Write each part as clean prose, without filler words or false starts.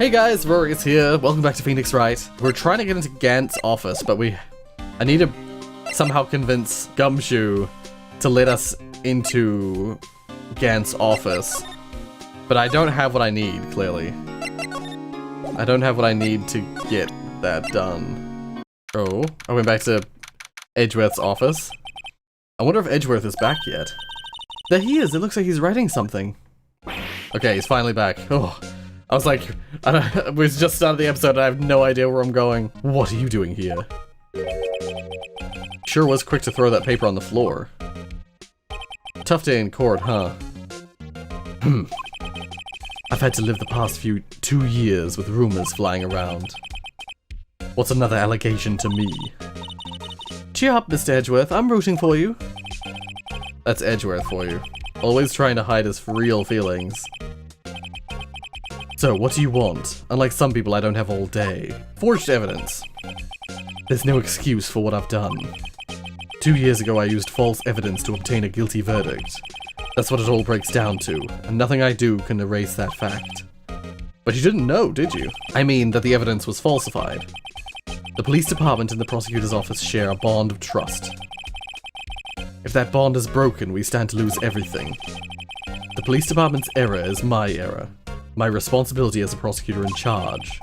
Hey guys, Rorius here. Welcome back to Phoenix Wright. We're trying to get into Gant's office, but I need to somehow convince Gumshoe to let us into Gant's office. But I don't have what I need, clearly. I don't have what I need to get that done. Oh, I went back to Edgeworth's office. I wonder if Edgeworth is back yet. There he is. It looks like he's writing something. Okay, he's finally back. Oh, I was like, we just started the episode and I have no idea where I'm going. What are you doing here? Sure was quick to throw that paper on the floor. Tough day in court, huh? I've had to live the past 2 years with rumors flying around. What's another allegation to me? Cheer up, Mr. Edgeworth. I'm rooting for you. That's Edgeworth for you. Always trying to hide his real feelings. So, what do you want? Unlike some people, I don't have all day. Forged evidence. There's no excuse for what I've done. 2 years ago, I used false evidence to obtain a guilty verdict. That's what it all breaks down to, and nothing I do can erase that fact. But you didn't know, did you? I mean, that the evidence was falsified. The police department and the prosecutor's office share a bond of trust. If that bond is broken, we stand to lose everything. The police department's error is my error. My responsibility as a prosecutor in charge.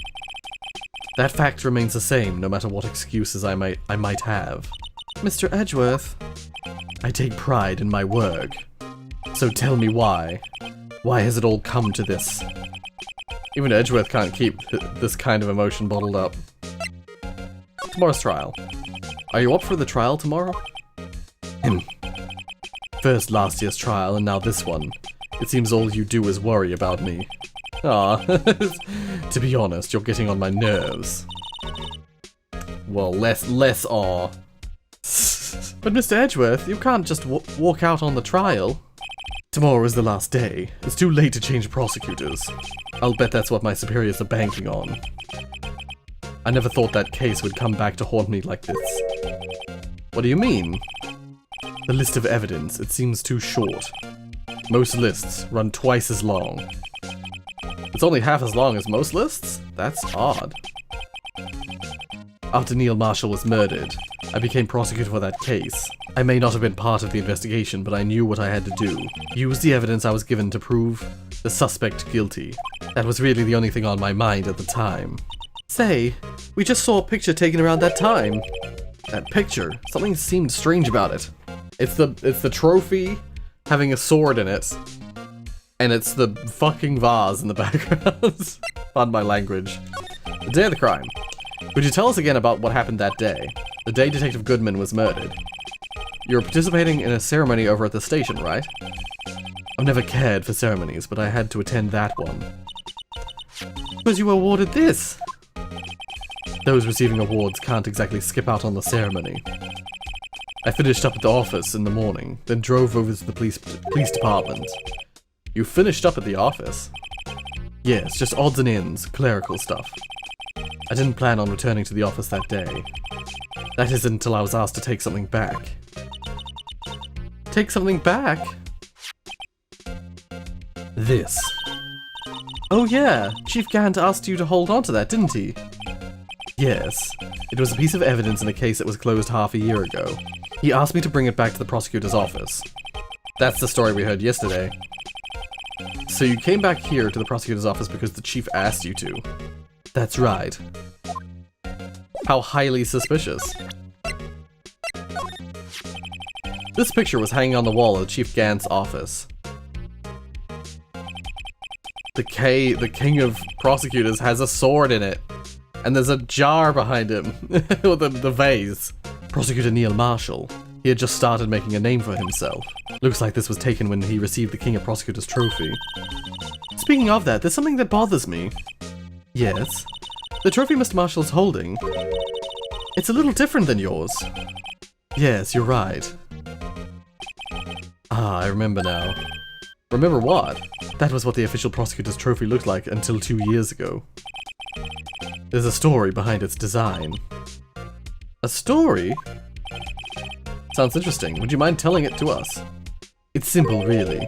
That fact remains the same, no matter what excuses I might have. Mr. Edgeworth, I take pride in my work. So tell me why. Why has it all come to this? Even Edgeworth can't keep this kind of emotion bottled up. Tomorrow's trial. Are you up for the trial tomorrow? First last year's trial and now this one. It seems all you do is worry about me. Ah, to be honest, you're getting on my nerves. Well, less awe. But Mr. Edgeworth, you can't just walk out on the trial. Tomorrow is the last day. It's too late to change prosecutors. I'll bet that's what my superiors are banking on. I never thought that case would come back to haunt me like this. What do you mean? The list of evidence, it seems too short. Most lists run twice as long. It's only half as long as most lists? That's odd. After Neil Marshall was murdered, I became prosecutor for that case. I may not have been part of the investigation, but I knew what I had to do. Use the evidence I was given to prove the suspect guilty. That was really the only thing on my mind at the time. Say, we just saw a picture taken around that time. That picture? Something seemed strange about it. It's the trophy having a sword in it. And it's the fucking vase in the background. Pardon my language. The day of the crime. Would you tell us again about what happened that day? The day Detective Goodman was murdered. You were participating in a ceremony over at the station, right? I've never cared for ceremonies, but I had to attend that one. Because you were awarded this! Those receiving awards can't exactly skip out on the ceremony. I finished up at the office in the morning, then drove over to the police department. You finished up at the office? Yes, just odds and ends, clerical stuff. I didn't plan on returning to the office that day. That isn't until I was asked to take something back. Take something back? This. Oh yeah, Chief Gant asked you to hold on to that, didn't he? Yes. It was a piece of evidence in a case that was closed half a year ago. He asked me to bring it back to the prosecutor's office. That's the story we heard yesterday. So you came back here to the prosecutor's office because the chief asked you to. That's right. How highly suspicious. This picture was hanging on the wall of Chief Gant's office. The king of prosecutors has a sword in it. And there's a jar behind him. With the vase. Prosecutor Neil Marshall. He had just started making a name for himself. Looks like this was taken when he received the King of Prosecutors trophy. Speaking of that, there's something that bothers me. Yes? The trophy Mr. Marshall's holding. It's a little different than yours. Yes, you're right. Ah, I remember now. Remember what? That was what the official prosecutor's trophy looked like until 2 years ago. There's a story behind its design. A story? Sounds interesting. Would you mind telling it to us? It's simple, really.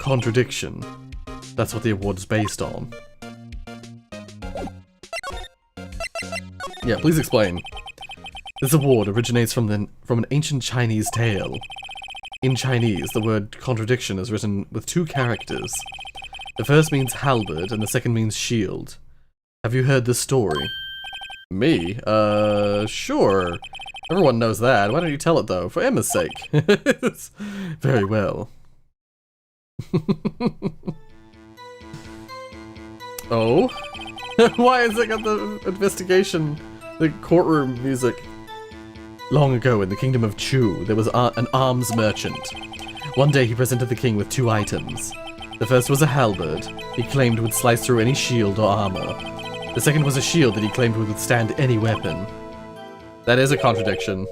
Contradiction. That's what the award is based on. Yeah, please explain. This award originates from an ancient Chinese tale. In Chinese, the word contradiction is written with 2 characters. The first means halberd, and the second means shield. Have you heard this story? Me? Sure. Everyone knows that. Why don't you tell it, though? For Emma's sake. Very well. Oh? Why has it got the investigation, the courtroom music? Long ago, in the kingdom of Chu, there was an arms merchant. One day he presented the king with 2 items. The first was a halberd, he claimed would slice through any shield or armor. The second was a shield that he claimed would withstand any weapon. That is a contradiction.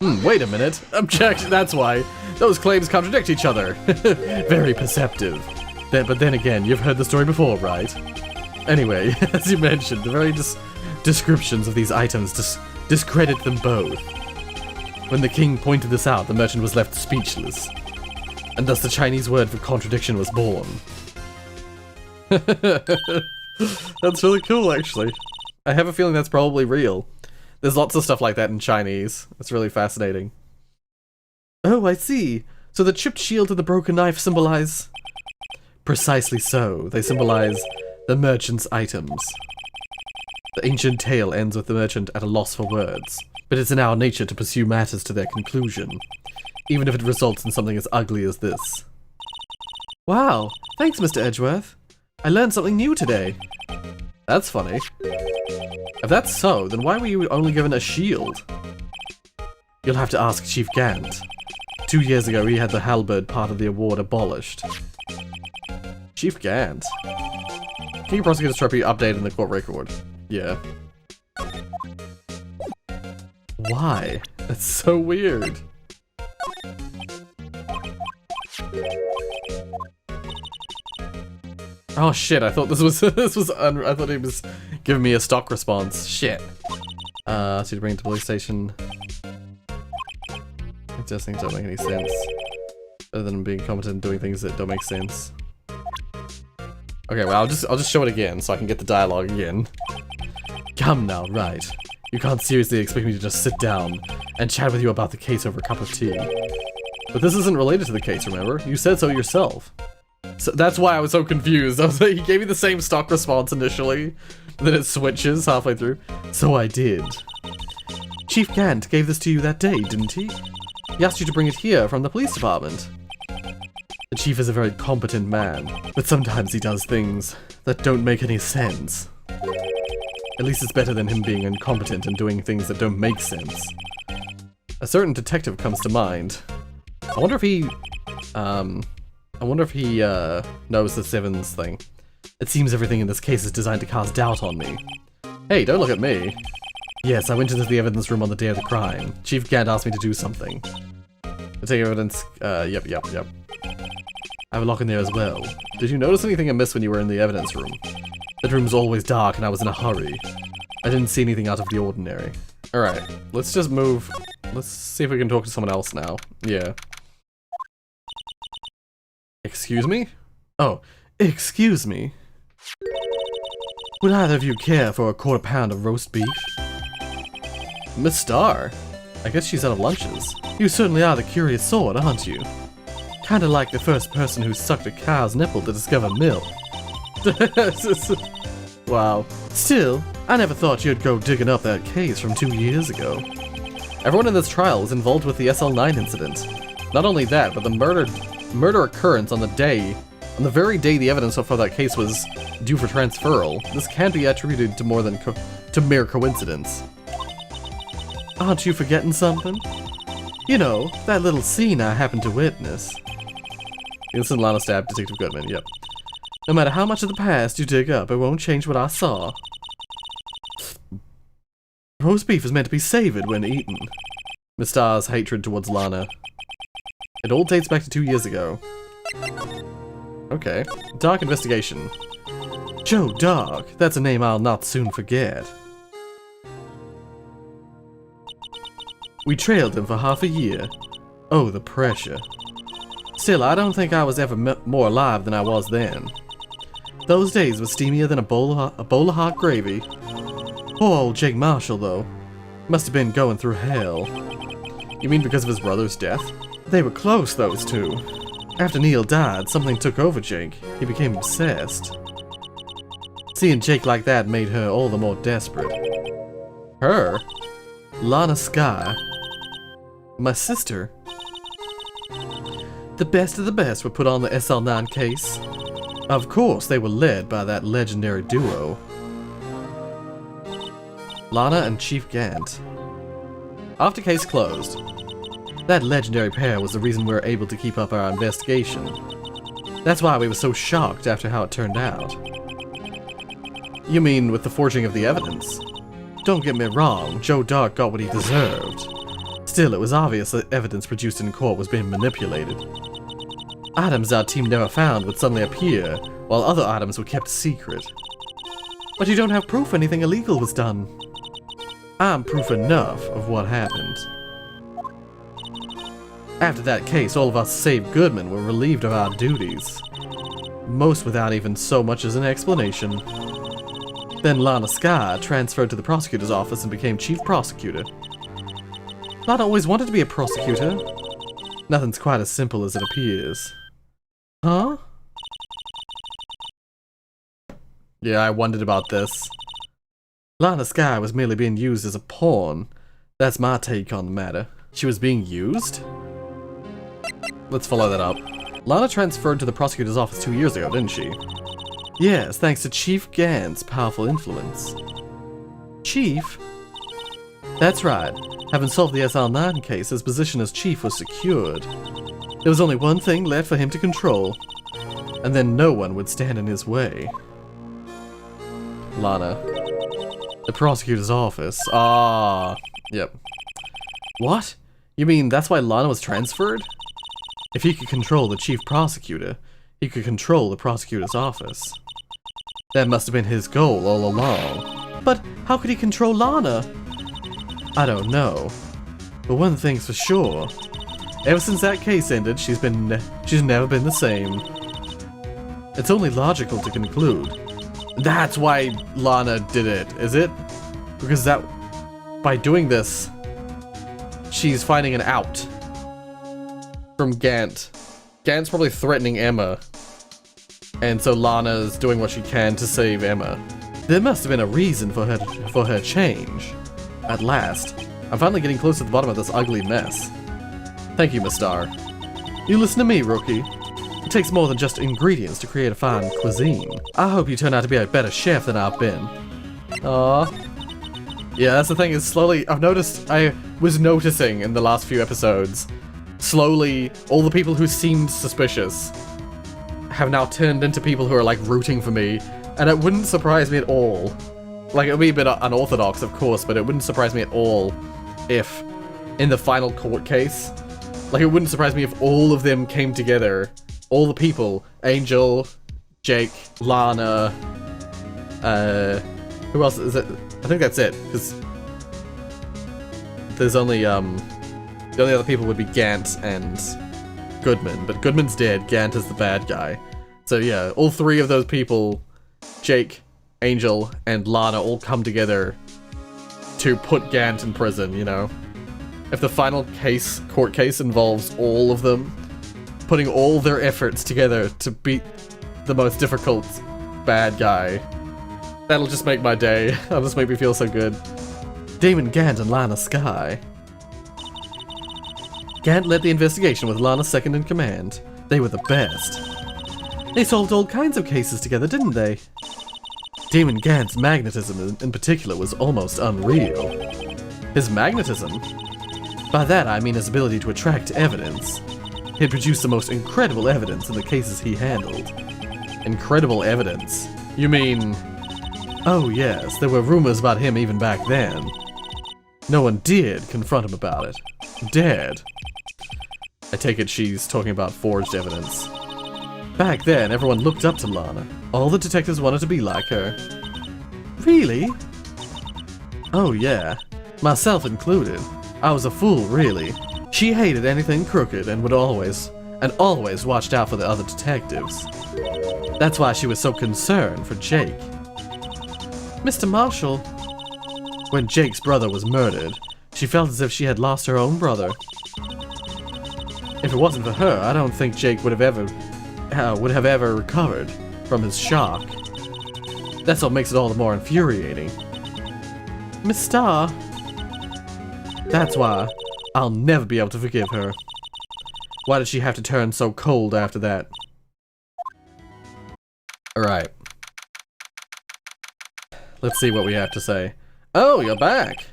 Wait a minute. Objection, that's why. Those claims contradict each other. Very perceptive. But then again, you've heard the story before, right? Anyway, as you mentioned, the very descriptions of these items discredit them both. When the king pointed this out, the merchant was left speechless. And thus the Chinese word for contradiction was born. That's really cool, actually. I have a feeling that's probably real. There's lots of stuff like that in Chinese. It's really fascinating. Oh, I see. So the chipped shield and the broken knife symbolize... Precisely so. They symbolize the merchant's items. The ancient tale ends with the merchant at a loss for words. But it's in our nature to pursue matters to their conclusion, even if it results in something as ugly as this. Wow, thanks, Mr. Edgeworth. I learned something new today. That's funny. If that's so, then why were you only given a shield? You'll have to ask Chief Gant. 2 years ago, he had the halberd part of the award abolished. Chief Gant? King Prosecutor's Trophy updated in the court record. Yeah. Why? That's so weird. Oh shit, I thought this was I thought he was giving me a stock response. Shit. So to bring it to police station. It just things don't make any sense. Other than being competent and doing things that don't make sense. Okay, well I'll just show it again so I can get the dialogue again. Come now, right. You can't seriously expect me to just sit down and chat with you about the case over a cup of tea. But this isn't related to the case, remember? You said so yourself. So that's why I was so confused. I was like, he gave me the same stock response initially, then it switches halfway through. So I did. Chief Gant gave this to you that day, didn't he? He asked you to bring it here from the police department. The chief is a very competent man, but sometimes he does things that don't make any sense. At least it's better than him being incompetent and doing things that don't make sense. A certain detective comes to mind. I wonder if he knows the Sevens thing. It seems everything in this case is designed to cast doubt on me. Hey, don't look at me. Yes, I went into the evidence room on the day of the crime. Chief Gant asked me to do something. To take evidence, yep. I have a lock in there as well. Did you notice anything amiss when you were in the evidence room? The room's always dark and I was in a hurry. I didn't see anything out of the ordinary. Alright, let's just move. Let's see if we can talk to someone else now. Yeah. Excuse me? Oh, excuse me. Would either of you care for a quarter pound of roast beef? Miss Starr? I guess she's out of lunches. You certainly are the curious sort, aren't you? Kinda like the first person who sucked a cow's nipple to discover milk. Wow. Still, I never thought you'd go digging up that case from 2 years ago. Everyone in this trial was involved with the SL9 incident. Not only that, but the murder occurrence on the very day the evidence for that case was due for transferal. This can't be attributed to more than to mere coincidence. Aren't you forgetting something? You know, that little scene I happened to witness. Instant Lana stab Detective Goodman, yep. No matter how much of the past you dig up, it won't change what I saw. Roast beef is meant to be savored when eaten. Miss Starr's hatred towards Lana. It all dates back to 2 years ago. Okay. Dark investigation. Joe Dark. That's a name I'll not soon forget. We trailed him for half a year. Oh, the pressure. Still, I don't think I was ever more alive than I was then. Those days were steamier than a bowl of hot gravy. Poor old Jake Marshall, though. Must have been going through hell. You mean because of his brother's death? They were close, those two. After Neil died, something took over Jake. He became obsessed. Seeing Jake like that made her all the more desperate. Her? Lana Skye. My sister. The best of the best were put on the SL9 case. Of course, they were led by that legendary duo. Lana and Chief Gant. After case closed, that legendary pair was the reason we were able to keep up our investigation. That's why we were so shocked after how it turned out. You mean with the forging of the evidence? Don't get me wrong, Joe Dark got what he deserved. Still, it was obvious that evidence produced in court was being manipulated. Items our team never found would suddenly appear, while other items were kept secret. But you don't have proof anything illegal was done. I'm proof enough of what happened. After that case, all of us save Goodman were relieved of our duties. Most without even so much as an explanation. Then Lana Skye transferred to the prosecutor's office and became chief prosecutor. Lana always wanted to be a prosecutor. Nothing's quite as simple as it appears. Huh? Yeah, I wondered about this. Lana Skye was merely being used as a pawn. That's my take on the matter. She was being used? Let's follow that up. Lana transferred to the prosecutor's office 2 years ago, didn't she? Yes, thanks to Chief Gant's powerful influence. Chief? That's right. Having solved the SL9 case, his position as chief was secured. There was only one thing left for him to control, and then no one would stand in his way. Lana. The prosecutor's office. Ah, yep. What? You mean that's why Lana was transferred? If he could control the chief prosecutor, he could control the prosecutor's office. That must have been his goal all along. But how could he control Lana? I don't know. But one thing's for sure. Ever since that case ended, she's never been the same. It's only logical to conclude. That's why Lana did it, is it? Because by doing this, she's finding an out from Gant. Gant's probably threatening Emma, and so Lana's doing what she can to save Emma. There must have been a reason for her change. At last, I'm finally getting close to the bottom of this ugly mess. Thank you, Miss Star. You listen to me, rookie. It takes more than just ingredients to create a fine cuisine. I hope you turn out to be a better chef than I've been. Aww. Yeah, that's the thing, is slowly, I was noticing in the last few episodes, slowly, all the people who seemed suspicious have now turned into people who are, like, rooting for me, and it wouldn't surprise me at all. Like, it would be a bit unorthodox, of course, but it wouldn't surprise me at all if, in the final court case, like, it wouldn't surprise me if all of them came together, all the people, Angel, Jake, Lana, who else is it? I think that's it, because there's only, the only other people would be Gant and Goodman, but Goodman's dead, Gant is the bad guy. So yeah, all three of those people, Jake, Angel, and Lana all come together to put Gant in prison, you know? If the final court case involves all of them putting all their efforts together to beat the most difficult bad guy, that'll just make my day. That'll just make me feel so good. Damon Gant and Lana Skye. Gant led the investigation with Lana second in command. They were the best. They solved all kinds of cases together, didn't they? Damon Gant's magnetism in particular was almost unreal. His magnetism? By that I mean his ability to attract evidence. He had produced the most incredible evidence in the cases he handled. Incredible evidence? You mean... Oh yes, there were rumors about him even back then. No one dared confront him about it. Dared. I take it she's talking about forged evidence. Back then, everyone looked up to Lana. All the detectives wanted to be like her. Really? Oh yeah, myself included. I was a fool, really. She hated anything crooked and would always watched out for the other detectives. That's why she was so concerned for Jake. Mr. Marshall, When Jake's brother was murdered, she felt as if she had lost her own brother. If it wasn't for her, I don't think Jake would have ever recovered from his shock. That's what makes it all the more infuriating. Miss Starr. That's why I'll never be able to forgive her. Why did she have to turn so cold after that? Alright. Let's see what we have to say. Oh, you're back.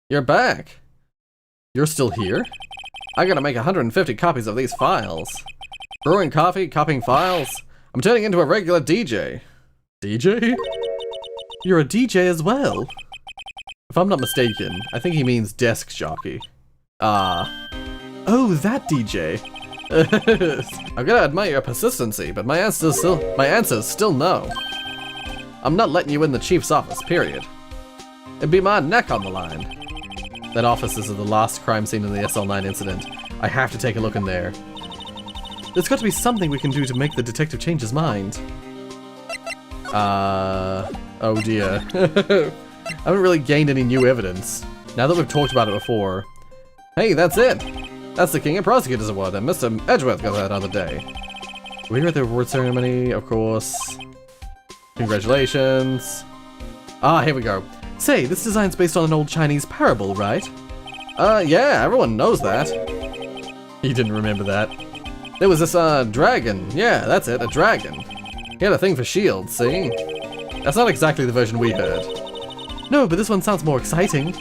You're back. You're still here? I gotta make 150 copies of these files. Brewing coffee, copying files. I'm turning into a regular DJ. DJ? You're a DJ as well? If I'm not mistaken, I think he means desk jockey. Oh, that DJ. I'm gonna admire your persistency, but my answer's still no. I'm not letting you in the chief's office, period. It'd be my neck on the line. That office is the last crime scene in the SL9 incident. I have to take a look in there. There's got to be something we can do to make the detective change his mind. Oh dear. I haven't really gained any new evidence. Now that we've talked about it before. Hey, that's it! That's the King of Prosecutors Award that Mr. Edgeworth got that other day. We were at the award ceremony, of course. Congratulations. Ah, here we go. Say, this design's based on an old Chinese parable, right? Yeah, everyone knows that. He didn't remember that. There was this, dragon. Yeah, that's it, a dragon. He had a thing for shields, see? That's not exactly the version we heard. No, but this one sounds more exciting.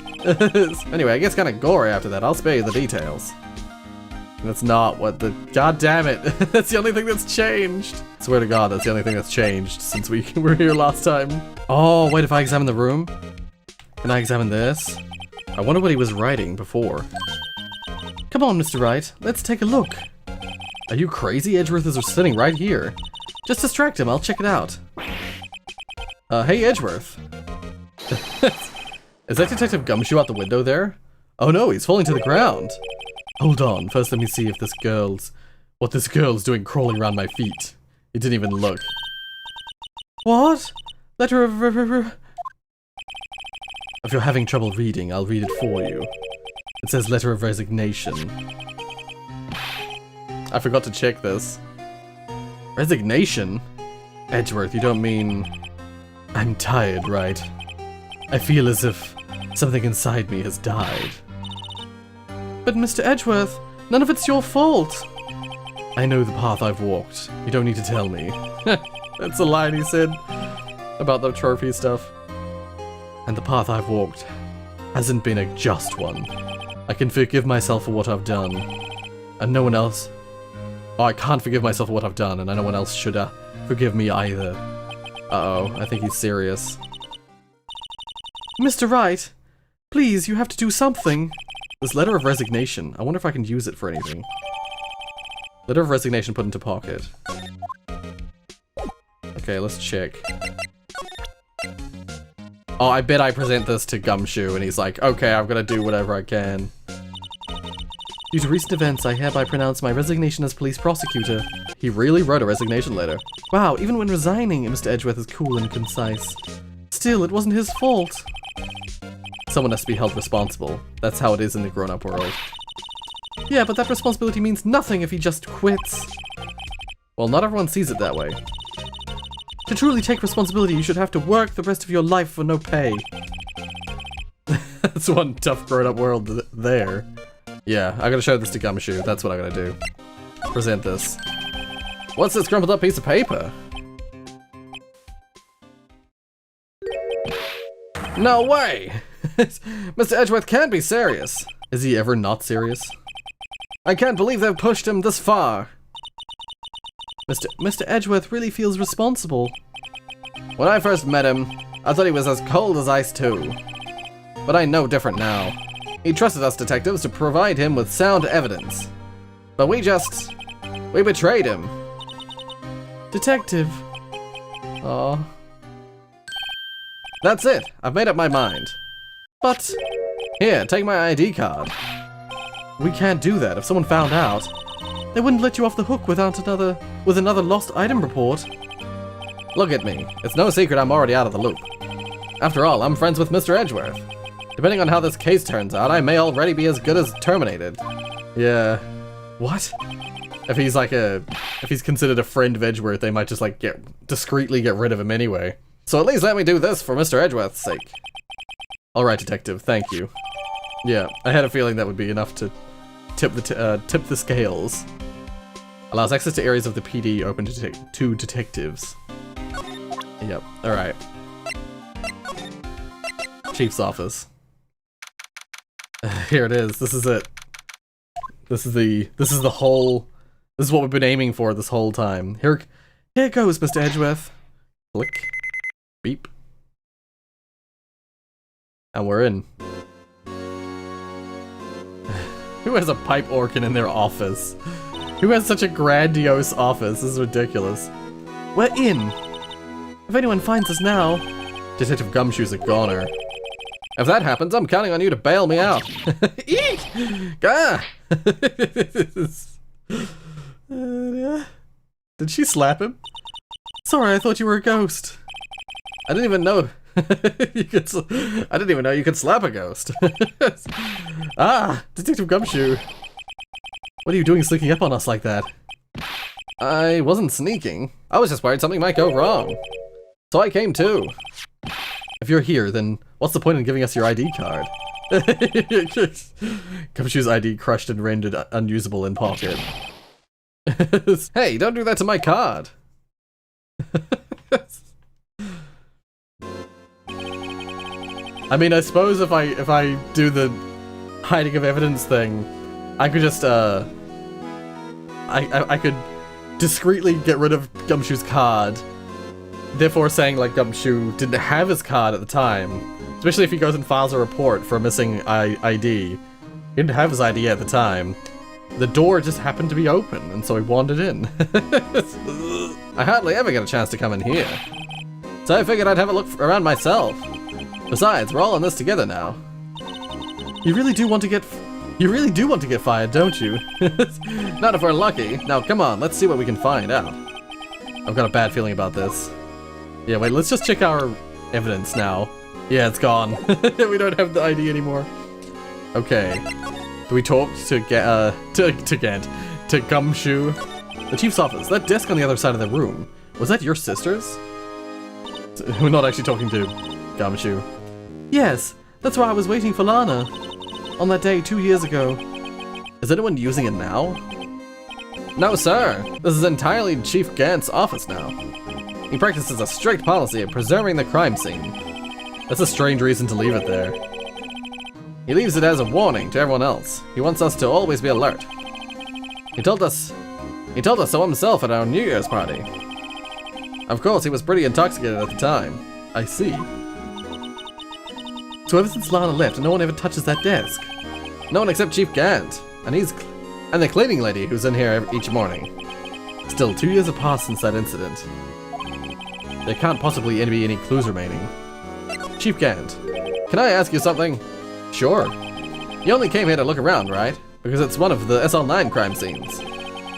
Anyway, it gets kinda gory after that. I'll spare you the details. That's not what the... God damn it! That's the only thing that's changed! Swear to God, that's the only thing that's changed since we were here last time. Oh, wait, if I examine the room? Can I examine this? I wonder what he was writing before. Come on, Mr. Wright, let's take a look. Are you crazy? Edgeworth is sitting right here. Just distract him, I'll check it out. Hey Edgeworth. Is that Detective Gumshoe out the window there? Oh no, he's falling to the ground. Hold on, first let me see if what this girl's doing crawling around my feet. He didn't even look. What? Letter of... If you're having trouble reading, I'll read it for you. It says letter of resignation. I forgot to check this. Resignation? Edgeworth, you don't mean... I'm tired, right? I feel as if something inside me has died. But Mr. Edgeworth, none of it's your fault. I know the path I've walked. You don't need to tell me. That's a line he said about the trophy stuff. And the path I've walked hasn't been a just one. I can forgive myself for what I've done. And no one else... Oh, I can't forgive myself for what I've done, and no one else should forgive me either. Uh-oh, I think he's serious. Mr. Wright, please, you have to do something. This letter of resignation, I wonder if I can use it for anything. Letter of resignation put into pocket. Okay, let's check. Oh, I bet I present this to Gumshoe and he's like, okay, I'm gonna do whatever I can. Due to recent events, I hereby pronounce my resignation as police prosecutor. He really wrote a resignation letter. Wow, even when resigning, Mr. Edgeworth is cool and concise. Still, it wasn't his fault. Someone has to be held responsible. That's how it is in the grown-up world. Yeah, but that responsibility means nothing if he just quits. Well, not everyone sees it that way. To truly take responsibility, you should have to work the rest of your life for no pay. That's one tough grown-up world there. Yeah, I gotta show this to Gumshoe. That's what I gotta do. Present this. What's this crumpled up piece of paper? No way! Mr. Edgeworth can't be serious. Is he ever not serious? I can't believe they've pushed him this far. Mr. Edgeworth really feels responsible. When I first met him, I thought he was as cold as ice too. But I know different now. He trusted us detectives to provide him with sound evidence. But we betrayed him. Detective. Aww. That's it. I've made up my mind. But, here, take my ID card. We can't do that. If someone found out, they wouldn't let you off the hook with another lost item report. Look at me. It's no secret I'm already out of the loop. After all, I'm friends with Mr. Edgeworth. Depending on how this case turns out, I may already be as good as terminated. Yeah. What? If he's like if he's considered a friend of Edgeworth, they might just like discreetly get rid of him anyway. So at least let me do this for Mr. Edgeworth's sake. Alright, detective, thank you. Yeah, I had a feeling that would be enough to tip the scales. Allows access to areas of the PD open to detectives. Yep, alright. Chief's office. Here it is, this is it. This is what we've been aiming for this whole time. Here it goes, Mr. Edgeworth. Click. Beep. And we're in. Who has a pipe organ in their office? Who has such a grandiose office? This is ridiculous. We're in. If anyone finds us now... Detective Gumshoe's a goner. If that happens, I'm counting on you to bail me out. Eek! Gah! Did she slap him? Sorry, I thought you were a ghost. I didn't even know I didn't even know you could slap a ghost. Ah, Detective Gumshoe. What are you doing sneaking up on us like that? I wasn't sneaking. I was just worried something might go wrong. So I came too. If you're here, then what's the point in giving us your ID card? Gumshoe's ID crushed and rendered unusable in pocket. Hey, don't do that to my card. I mean, I suppose if I do the hiding of evidence thing, I could just I could discreetly get rid of Gumshoe's card, therefore saying like Gumshoe didn't have his card at the time, especially if he goes and files a report for a missing ID. He didn't have his ID at the time. The door just happened to be open, and so he wandered in. I hardly ever get a chance to come in here, so I figured I'd have a look around myself. Besides, we're all in this together now. You really do want to get fired, don't you? Not if we're lucky. Now, come on, let's see what we can find out. I've got a bad feeling about this. Yeah, wait, let's just check our evidence now. Yeah, it's gone. We don't have the ID anymore. Okay. Do we talk to Gant? To Gumshoe? The chief's office. That desk on the other side of the room. Was that your sister's? We're not actually talking to Gumshoe. Yes, that's why I was waiting for Lana. On that day 2 years ago. Is anyone using it now? No, sir. This is entirely Chief Gant's office now. He practices a strict policy of preserving the crime scene. That's a strange reason to leave it there. He leaves it as a warning to everyone else. He wants us to always be alert. He told us so himself at our New Year's party. Of course, he was pretty intoxicated at the time. I see. So ever since Lana left, no one ever touches that desk. No one except Chief Gant, and the cleaning lady who's in here each morning. Still, 2 years have passed since that incident. There can't possibly be any clues remaining. Chief Gant, can I ask you something? Sure. You only came here to look around, right? Because it's one of the SL9 crime scenes.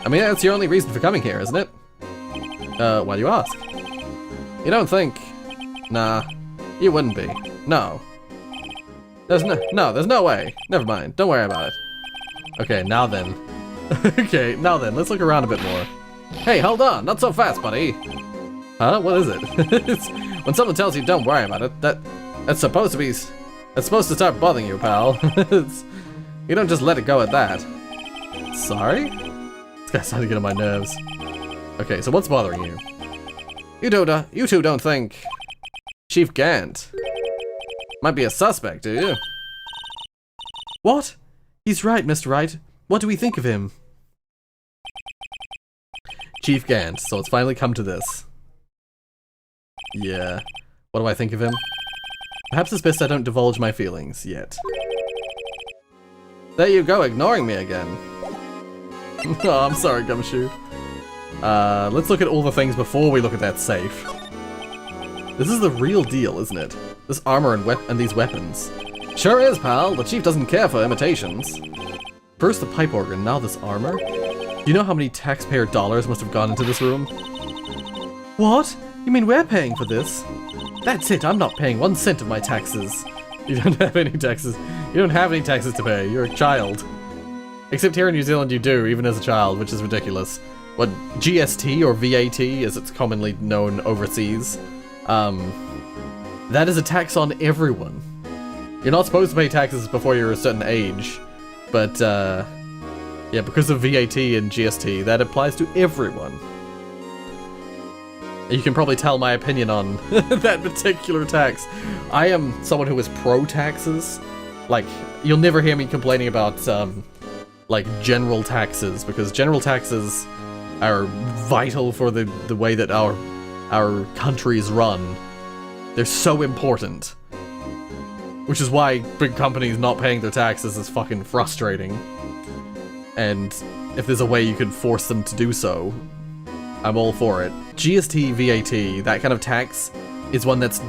I mean, that's your only reason for coming here, isn't it? Why do you ask? You don't think... Nah, you wouldn't be. No. There's no way. Never mind, don't worry about it. Okay, now then. Okay, now then, let's look around a bit more. Hey, hold on, not so fast, buddy. Huh? What is it? When someone tells you don't worry about it, that's supposed to start bothering you, pal. You don't just let it go at that. Sorry? This guy's starting to get on my nerves. Okay, so what's bothering you? You two don't think Chief Gant might be a suspect, do you? What? He's right, Mr. Wright. What do we think of him? Chief Gant, so it's finally come to this. Yeah. What do I think of him? Perhaps it's best I don't divulge my feelings yet. There you go, ignoring me again. Oh, I'm sorry, Gumshoe. Let's look at all the things before we look at that safe. This is the real deal, isn't it? This armor and these weapons. Sure is, pal. The chief doesn't care for imitations. First the pipe organ, now this armor. Do you know how many taxpayer dollars must have gone into this room? What? You mean we're paying for this? That's it, I'm not paying 1 cent of my taxes. You don't have any taxes. You don't have any taxes to pay. You're a child. Except here in New Zealand you do, even as a child, which is ridiculous. What, GST or VAT, as it's commonly known overseas, that is a tax on everyone. You're not supposed to pay taxes before you're a certain age, but, yeah, because of VAT and GST, that applies to everyone. You can probably tell my opinion on that particular tax. I am someone who is pro-taxes. Like, you'll never hear me complaining about, like, general taxes, because general taxes are vital for the way that our countries run. They're so important. Which is why big companies not paying their taxes is fucking frustrating. And if there's a way you could force them to do so, I'm all for it. GST, VAT, that kind of tax is one that's...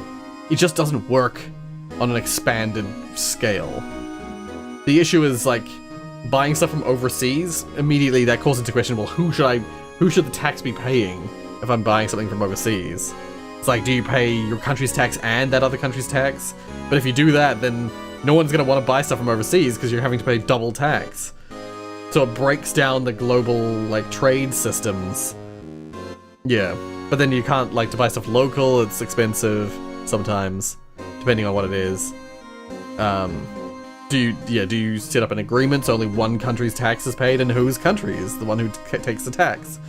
it just doesn't work on an expanded scale. The issue is, like, buying stuff from overseas, immediately that calls into question, well, who should the tax be paying if I'm buying something from overseas? It's like, do you pay your country's tax and that other country's tax? But if you do that, then no one's gonna want to buy stuff from overseas because you're having to pay double tax. So it breaks down the global, like, trade systems. Yeah, but then you can't, like, to buy stuff local, it's expensive sometimes, depending on what it is. Do you set up an agreement so only one country's tax is paid, and whose country is the one who takes the tax?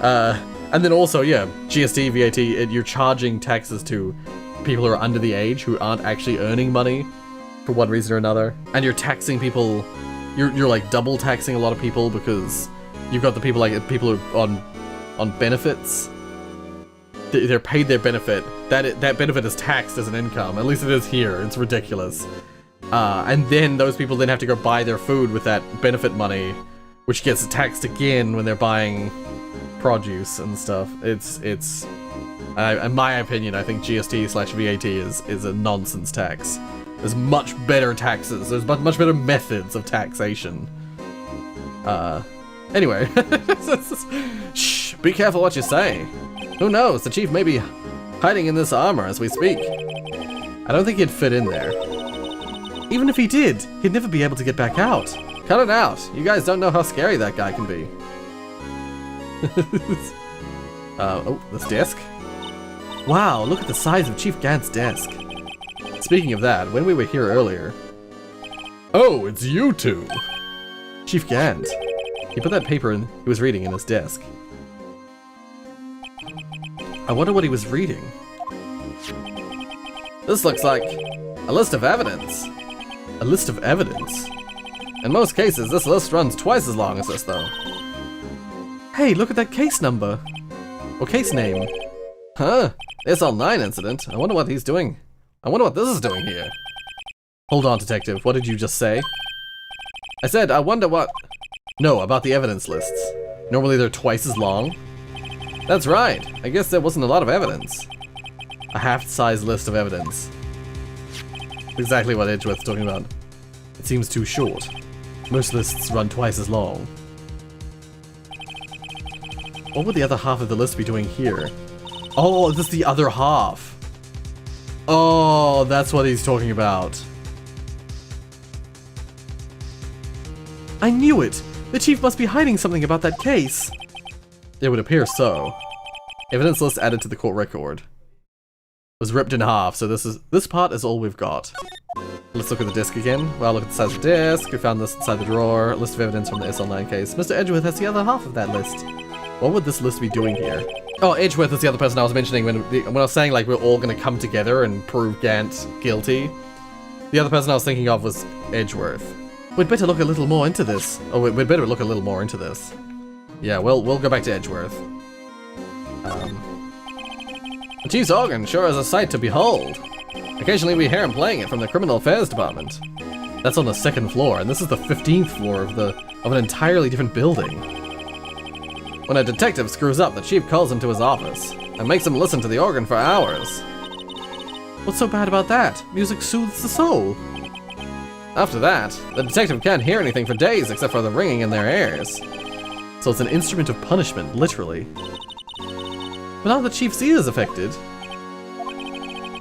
And then also, yeah, GST, VAT, you're charging taxes to people who are under the age, who aren't actually earning money for one reason or another. And you're taxing people, you're like double taxing a lot of people, because you've got the people, like, people who are on benefits. They're paid their benefit. That benefit is taxed as an income. At least it is here. It's ridiculous. And then those people then have to go buy their food with that benefit money, which gets taxed again when they're buying produce and stuff. In my opinion, I think GST/VAT is a nonsense tax. There's much better taxes. There's much better methods of taxation. Anyway. Shh, be careful what you say. Who knows, the chief may be hiding in this armor as we speak. I don't think he'd fit in there. Even if he did, he'd never be able to get back out. Cut it out. You guys don't know how scary that guy can be. Oh, this desk? Wow, look at the size of Chief Gant's desk. Speaking of that, when we were here earlier... Oh, it's you two! Chief Gant. He put that paper he was reading in his desk. I wonder what he was reading. This looks like a list of evidence. A list of evidence? In most cases, this list runs twice as long as this, though. Hey, look at that case number. Or case name. Huh? SL9 incident. I wonder what he's doing. I wonder what this is doing here. Hold on, detective. What did you just say? I said, I wonder what... No, about the evidence lists. Normally they're twice as long. That's right. I guess there wasn't a lot of evidence. A half-size list of evidence. Exactly what Edgeworth's talking about. It seems too short. Most lists run twice as long. What would the other half of the list be doing here? Oh, this is the other half. Oh, that's what he's talking about. I knew it! The chief must be hiding something about that case. It would appear so. Evidence list added to the court record. Was ripped in half, so this part is all we've got. Let's look at the desk again. Well, look at the size of the desk. We found this inside the drawer. List of evidence from the SL9 case. Mr. Edgeworth has the other half of that list. What would this list be doing here? Oh, Edgeworth is the other person I was mentioning when I was saying, like, we're all gonna come together and prove Gant guilty. The other person I was thinking of was Edgeworth. We'd better look a little more into this. Oh, we'd better look a little more into this. Yeah, we'll go back to Edgeworth. The chief's organ sure is a sight to behold. Occasionally we hear him playing it from the Criminal Affairs Department. That's on the 2nd floor, and this is the 15th floor of an entirely different building. When a detective screws up, the chief calls him to his office and makes him listen to the organ for hours. What's so bad about that? Music soothes the soul. After that, the detective can't hear anything for days except for the ringing in their ears. So it's an instrument of punishment, literally. But now the Chief's ear is affected.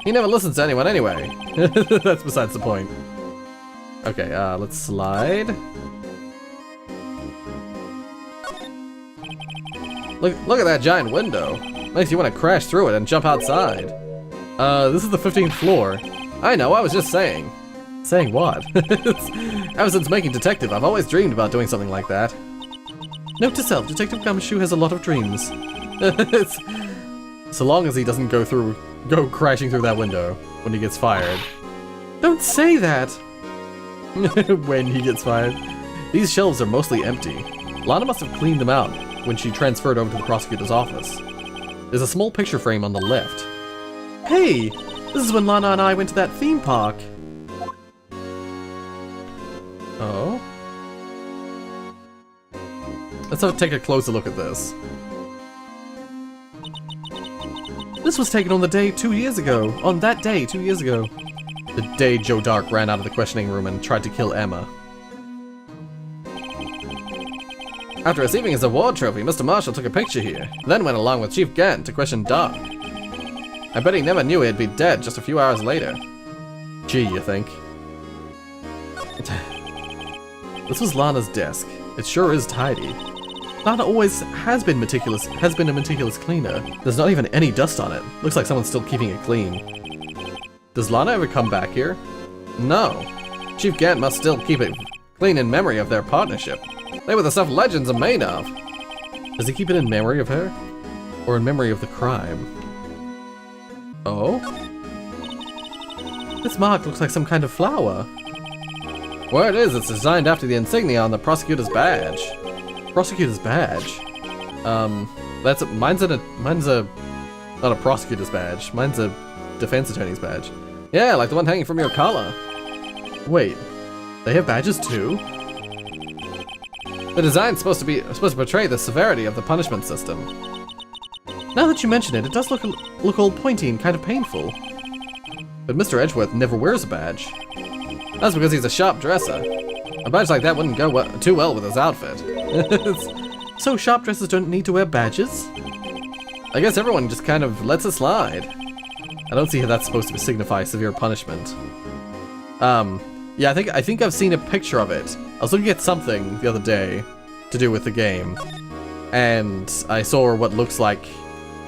He never listens to anyone anyway. That's besides the point. Okay, let's slide. Look at that giant window. Makes you want to crash through it and jump outside. This is the 15th floor. I know, I was just saying. Saying what? Ever since making Detective, I've always dreamed about doing something like that. Note to self, Detective Gumshoe has a lot of dreams. So long as he doesn't go crashing through that window when he gets fired. Don't say that! When he gets fired. These shelves are mostly empty. Lana must have cleaned them out when she transferred over to the prosecutor's office. There's a small picture frame on the left. Hey! This is when Lana and I went to that theme park. Oh? Let's take a closer look at this. This was taken on the day 2 years ago. On that day 2 years ago. The day Joe Dark ran out of the questioning room and tried to kill Emma. After receiving his award trophy, Mr. Marshall took a picture here, then went along with Chief Gant to question Dark. I bet he never knew he'd be dead just a few hours later. Gee, you think? This was Lana's desk. It sure is tidy. Lana always has been a meticulous cleaner. There's not even any dust on it. Looks like someone's still keeping it clean. Does Lana ever come back here? No. Chief Gant must still keep it clean in memory of their partnership. They were the stuff legends are made of. Does he keep it in memory of her? Or in memory of the crime? Oh? This mark looks like some kind of flower. Where it is, it's designed after the insignia on the prosecutor's badge. Prosecutor's badge? Mine's not a prosecutor's badge. Mine's a defense attorney's badge. Yeah, like the one hanging from your collar. Wait, they have badges too? The design's supposed to portray the severity of the punishment system. Now that you mention it, it does look all pointy and kind of painful. But Mr. Edgeworth never wears a badge. That's because he's a sharp dresser. A badge like that wouldn't go too well with his outfit. So sharp dressers don't need to wear badges? I guess everyone just kind of lets it slide. I don't see how that's supposed to signify severe punishment. Yeah, I think I've seen a picture of it. I was looking at something the other day to do with the game, and I saw what looks like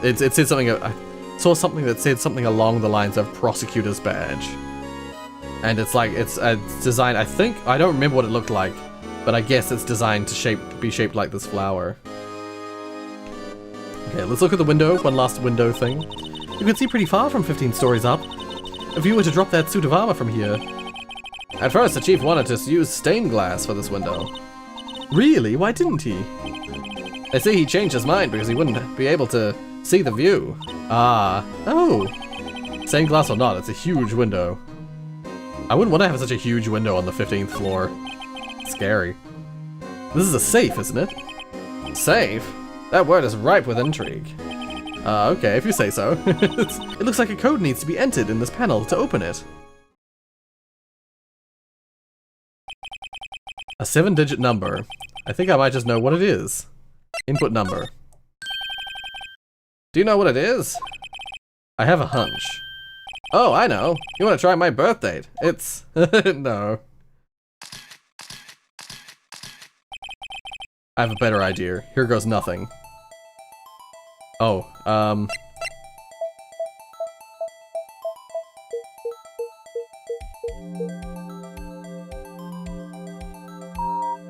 it said something. I saw something that said something along the lines of prosecutor's badge, and it's designed. I don't remember what it looked like, but I guess it's designed to be shaped like this flower. Okay, let's look at the window. One last window thing. You can see pretty far from 15 stories up. If you were to drop that suit of armor from here. At first, the chief wanted to use stained glass for this window. Really? Why didn't he? They say he changed his mind because he wouldn't be able to see the view. Ah. Oh. Stained glass or not, it's a huge window. I wouldn't want to have such a huge window on the 15th floor. Scary. This is a safe, isn't it? Safe? That word is ripe with intrigue. Okay, if you say so. It looks like a code needs to be entered in this panel to open it. A 7-digit number. I think I might just know what it is. Input number. Do you know what it is? I have a hunch. Oh, I know. You want to try my birth date? It's... no. I have a better idea. Here goes nothing. Oh,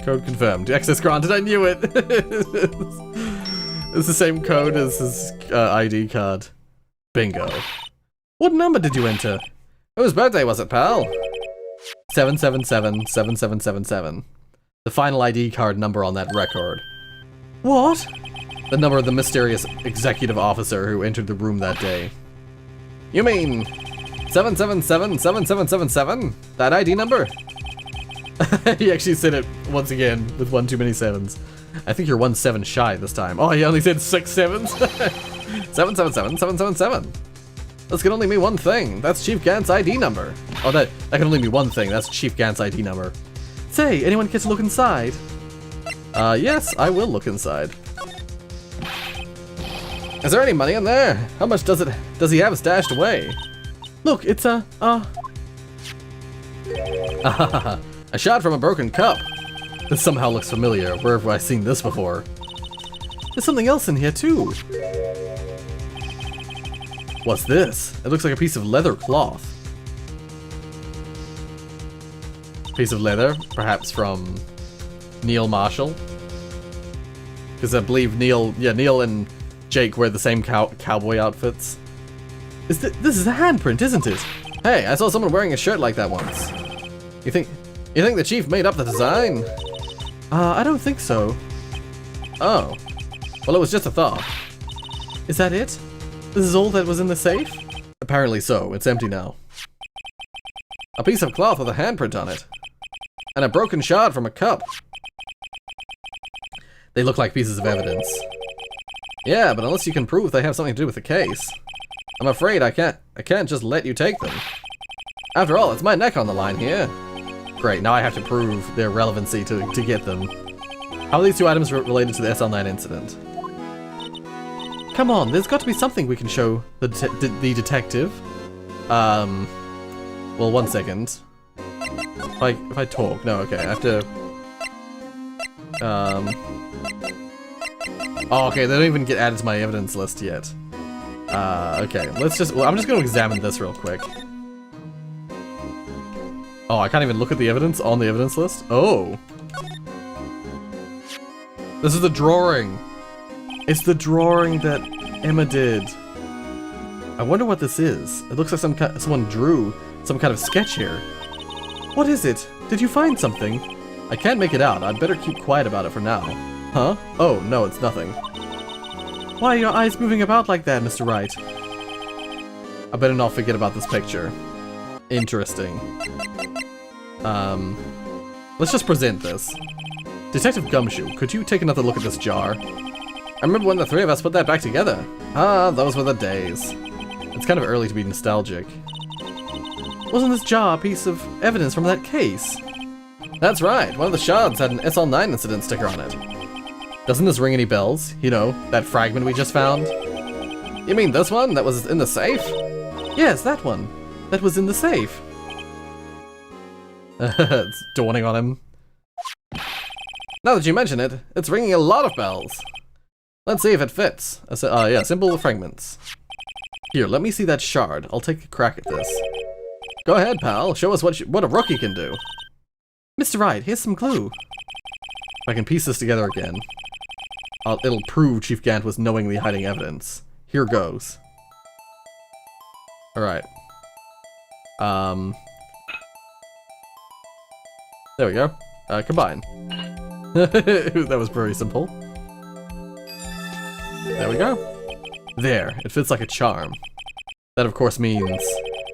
Code confirmed. Access granted, I knew it! It's the same code as his ID card. Bingo. What number did you enter? Whose birthday was it, pal? 777-7777. The final ID card number on that record. What? The number of the mysterious executive officer who entered the room that day. You mean 777-7777? That ID number? He actually said it once again with one too many sevens. I think you're 1 7 shy this time. Oh, he only said 6 sevens? 777-777. This can only mean one thing. That's Chief Gant's ID number. Oh, that can only mean one thing. That's Chief Gant's ID number. Say, anyone care to look inside? Yes, I will look inside. Is there any money in there? How much does he have stashed away? Look, it's a shot from a broken cup. This somehow looks familiar. Where have I seen this before? There's something else in here too. What's this? It looks like a piece of leather cloth. Piece of leather, perhaps from Neil Marshall. Because I believe Neil and Jake wear the same cowboy outfits. This is a handprint, isn't it? Hey, I saw someone wearing a shirt like that once. You think the chief made up the design? I don't think so. Oh. Well, it was just a thought. Is that it? This is all that was in the safe? Apparently so. It's empty now. A piece of cloth with a handprint on it. And a broken shard from a cup. They look like pieces of evidence. Yeah, but unless you can prove they have something to do with the case, I'm afraid I can't just let you take them. After all, it's my neck on the line here. Great, now I have to prove their relevancy to get them. How are these two items related to the SL9 incident? Come on, there's got to be something we can show the detective. Well, one second. If I talk, no, okay, I have to. Oh, okay, they don't even get added to my evidence list yet. Okay, I'm just gonna examine this real quick. Oh, I can't even look at the evidence on the evidence list? Oh. This is the drawing. It's the drawing that Emma did. I wonder what this is. It looks like someone drew some kind of sketch here. What is it? Did you find something? I can't make it out. I'd better keep quiet about it for now. Huh? Oh, no, it's nothing. Why are your eyes moving about like that, Mr. Wright? I better not forget about this picture. Interesting. Let's just present this. Detective Gumshoe, could you take another look at this jar? I remember when the three of us put that back together. Ah, those were the days. It's kind of early to be nostalgic. Wasn't this jar a piece of evidence from that case? That's right, one of the shards had an SL9 incident sticker on it. Doesn't this ring any bells? You know, that fragment we just found? You mean this one that was in the safe? Yes, that one. That was in the safe. It's dawning on him. Now that you mention it, it's ringing a lot of bells. Let's see if it fits. Yeah, simple fragments. Here, let me see that shard. I'll take a crack at this. Go ahead, pal. Show us what a rookie can do. Mr. Wright, here's some clue. If I can piece this together again, it'll prove Chief Gant was knowingly hiding evidence. Here goes. Alright. There we go. Combine. That was very simple. There we go. There, it fits like a charm. That of course means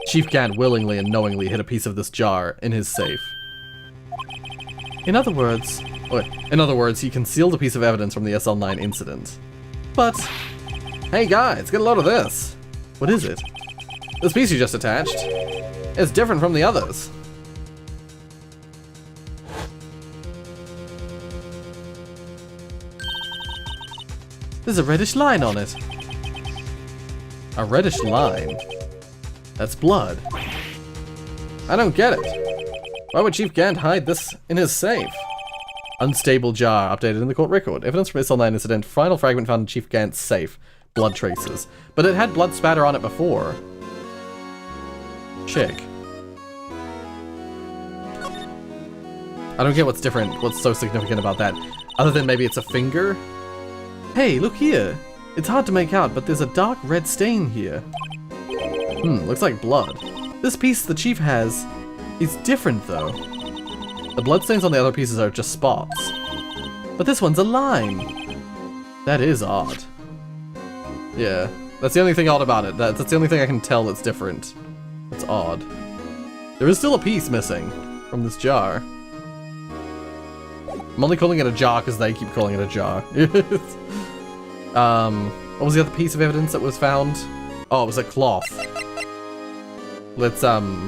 Chief Gant willingly and knowingly hid a piece of this jar in his safe. In other words, he concealed a piece of evidence from the SL9 incident. But, hey guys, get a load of this. What is it? This piece you just attached is different from the others. There's a reddish line on it. A reddish line? That's blood. I don't get it. Why would Chief Gant hide this in his safe? Unstable jar, updated in the court record. Evidence from SL9 incident, final fragment found in Chief Gant's safe. Blood traces. But it had blood spatter on it before. Check. I don't get what's different, what's so significant about that. Other than maybe it's a finger? Hey, look here. It's hard to make out, but there's a dark red stain here. Looks like blood. This piece the chief has is different though. The bloodstains on the other pieces are just spots. But this one's a line. That is odd. Yeah, that's the only thing odd about it. That's the only thing I can tell that's different. That's odd. There is still a piece missing from this jar. I'm only calling it a jar because they keep calling it a jar. What was the other piece of evidence that was found? Oh, it was a cloth. Let's,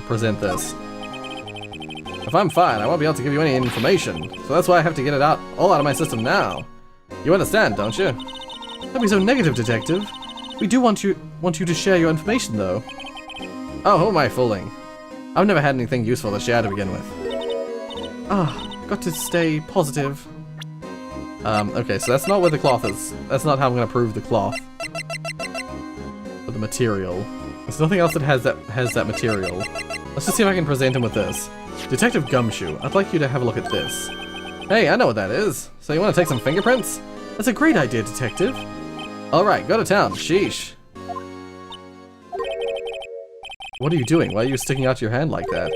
present this. If I'm fine, I won't be able to give you any information, so that's why I have to get it all out of my system now. You understand, don't you? Don't be so negative, detective. We do want you to share your information, though. Oh, who am I fooling? I've never had anything useful to share to begin with. Got to stay positive. Okay, so that's not where the cloth is. That's not how I'm gonna prove the cloth. Or the material. There's nothing else that has that material. Let's just see if I can present him with this. Detective Gumshoe, I'd like you to have a look at this. Hey, I know what that is. So you want to take some fingerprints? That's a great idea, detective. Alright, go to town. Sheesh. What are you doing? Why are you sticking out your hand like that?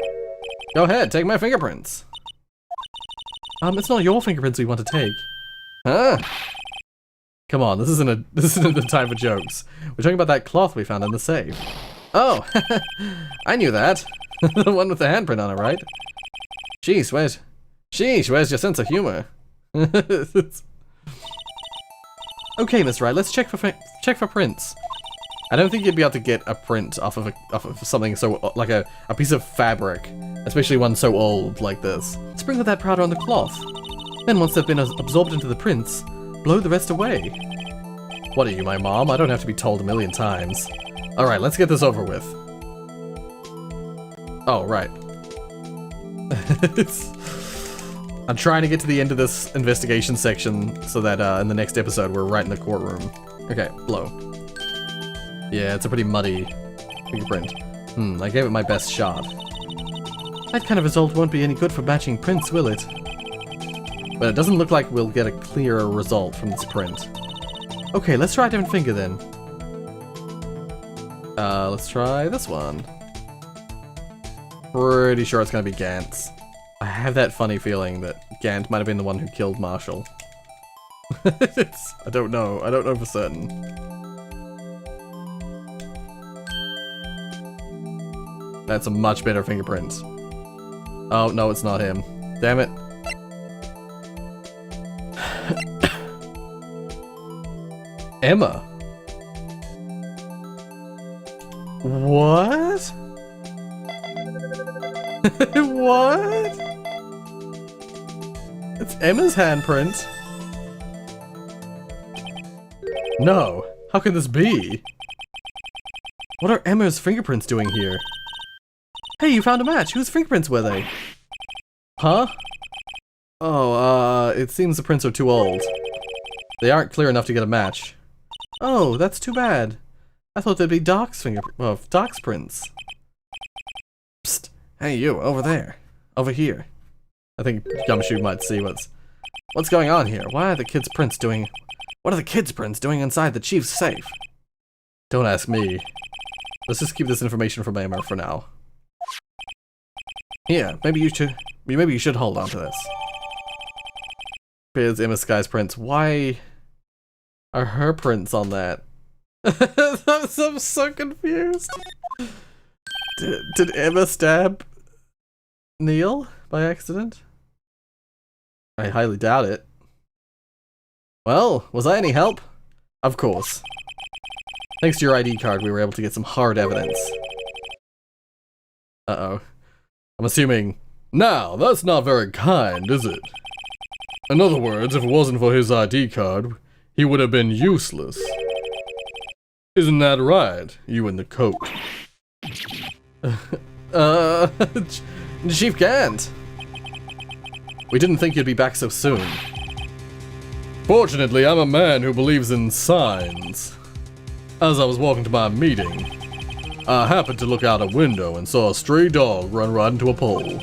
Go ahead, take my fingerprints. It's not your fingerprints we want to take. Huh? Come on, this isn't the time for jokes. We're talking about that cloth we found in the safe. Oh, I knew that. The one with the handprint on it, right? Sheesh, where's your sense of humor? Okay, Miss Wright, let's check for prints. I don't think you'd be able to get a print off of something so like a piece of fabric, especially one so old like this. Sprinkle that powder on the cloth. Then once they've been absorbed into the prints, blow the rest away. What are you, my mom? I don't have to be told a million times. Alright, let's get this over with. Oh, right. I'm trying to get to the end of this investigation section so that in the next episode we're right in the courtroom. Okay, blow. Yeah, it's a pretty muddy fingerprint. I gave it my best shot. That kind of result won't be any good for matching prints, will it? But it doesn't look like we'll get a clearer result from this print. Okay, let's try a different finger then. Let's try this one. Pretty sure it's gonna be Gant's. I have that funny feeling that Gant might have been the one who killed Marshall. I don't know for certain. That's a much better fingerprint. Oh, no, it's not him. Damn it. Emma. What? What? It's Emma's handprint. No. How can this be? What are Emma's fingerprints doing here? Hey, you found a match. Whose fingerprints were they? Huh? Oh, it seems the prints are too old. They aren't clear enough to get a match. Oh, that's too bad. I thought they'd be Doc's Doc's prints. Psst. Hey, you, over there. Over here. I think Gumshoe might see what's going on here. What are the kids' prints doing inside the chief's safe? Don't ask me. Let's just keep this information from Emma for now. Here, maybe you should hold on to this. Here's Emma Sky's prints. Why are her prints on that? I'm so confused. Did Emma stab Neil by accident? I highly doubt it. Well, was I any help? Of course. Thanks to your ID card, we were able to get some hard evidence. Uh-oh. I'm assuming... Now, that's not very kind, is it? In other words, if it wasn't for his ID card, he would have been useless. Isn't that right, you in the coat? Chief Gant! We didn't think you'd be back so soon. Fortunately, I'm a man who believes in signs. As I was walking to my meeting, I happened to look out a window and saw a stray dog run right into a pole.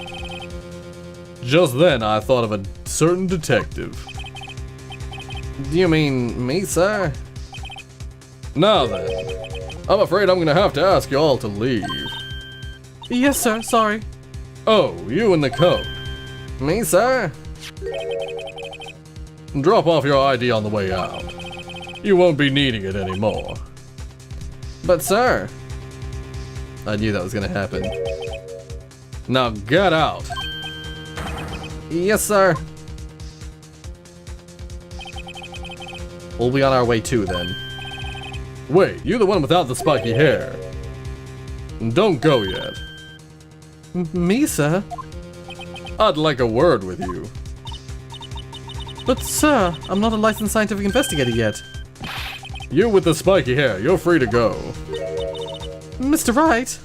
Just then, I thought of a certain detective. Do you mean me, sir? Now then, I'm afraid I'm gonna have to ask you all to leave. Yes, sir, sorry. Oh, you in the coat. Me, sir? Drop off your ID on the way out. You won't be needing it anymore. But, sir... I knew that was gonna happen. Now get out. Yes, sir. We'll be on our way too, then. Wait, you're the one without the spiky hair. Don't go yet. Me, sir? I'd like a word with you. But, sir, I'm not a licensed scientific investigator yet. You with the spiky hair, you're free to go. Mr. Wright?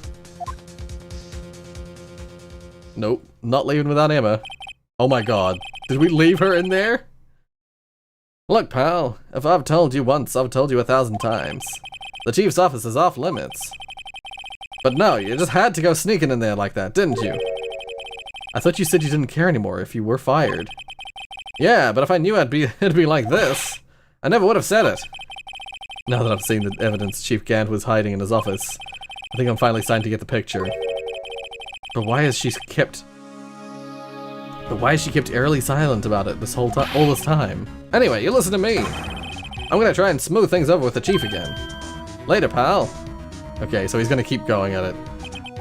Nope, not leaving without Emma. Oh my god, did we leave her in there? Look, pal, if I've told you once, I've told you 1,000 times. The chief's office is off limits. But no, you just had to go sneaking in there like that, didn't you? I thought you said you didn't care anymore if you were fired. Yeah, but if I knew it'd be like this, I never would have said it. Now that I've seen the evidence Chief Gant was hiding in his office, I think I'm finally starting to get the picture. But why has she kept eerily silent about it this whole time, all this time? Anyway, you listen to me. I'm gonna try and smooth things over with the chief again. Later, pal. Okay, so he's gonna keep going at it.